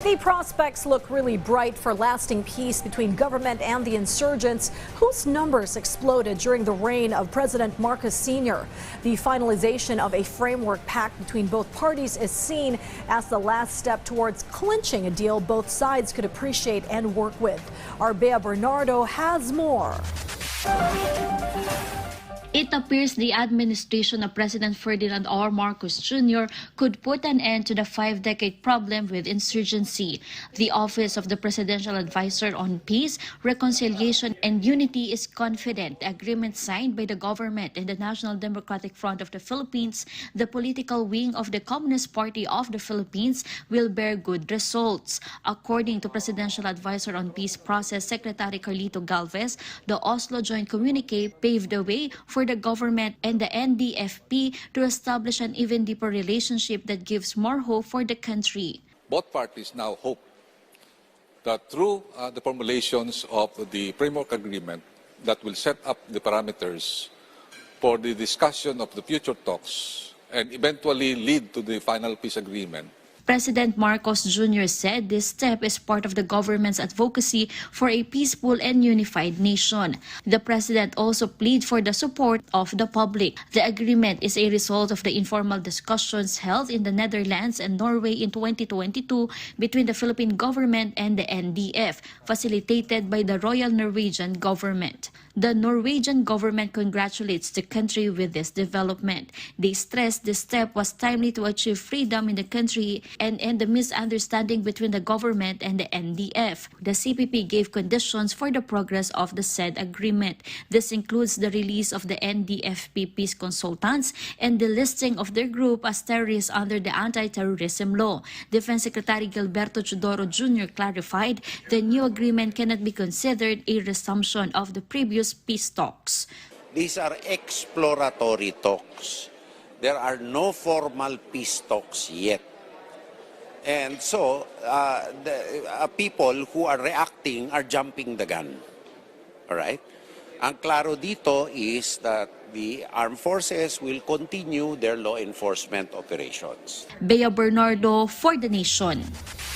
The prospects look really bright for lasting peace between government and the insurgents, whose numbers exploded during the reign of President Marcos Sr. The finalization of a framework pact between both parties is seen as the last step towards clinching a deal both sides could appreciate and work with. Our Bea Bernardo has more. It appears the administration of President Ferdinand R. Marcos Jr. could put an end to the 5-decade problem with insurgency. The Office of the Presidential Advisor on Peace, Reconciliation and Unity is confident the agreement signed by the government and the National Democratic Front of the Philippines, the political wing of the Communist Party of the Philippines, will bear good results. According to Presidential Advisor on Peace Process Secretary Carlito Galvez, the Oslo Joint Communique paved the way for the government and the NDFP to establish an even deeper relationship that gives more hope for the country. Both parties now hope that through the formulations of the framework agreement that will set up the parameters for the discussion of the future talks and eventually lead to the final peace agreement, President Marcos Jr. said this step is part of the government's advocacy for a peaceful and unified nation. The president also pleaded for the support of the public. The agreement is a result of the informal discussions held in the Netherlands and Norway in 2022 between the Philippine government and the NDF, facilitated by the Royal Norwegian government. The Norwegian government congratulates the country with this development. They stressed this step was timely to achieve freedom in the country and end the misunderstanding between the government and the NDF. The CPP gave conditions for the progress of the said agreement. This includes the release of the NDFP peace consultants and the listing of their group as terrorists under the anti-terrorism law. Defense Secretary Gilberto Chodoro Jr. clarified the new agreement cannot be considered a resumption of the previous peace talks. These are exploratory talks. There are no formal peace talks yet. And so, the people who are reacting are jumping the gun. All right? Ang klaro dito is that the armed forces will continue their law enforcement operations. Bea Bernardo for The Nation.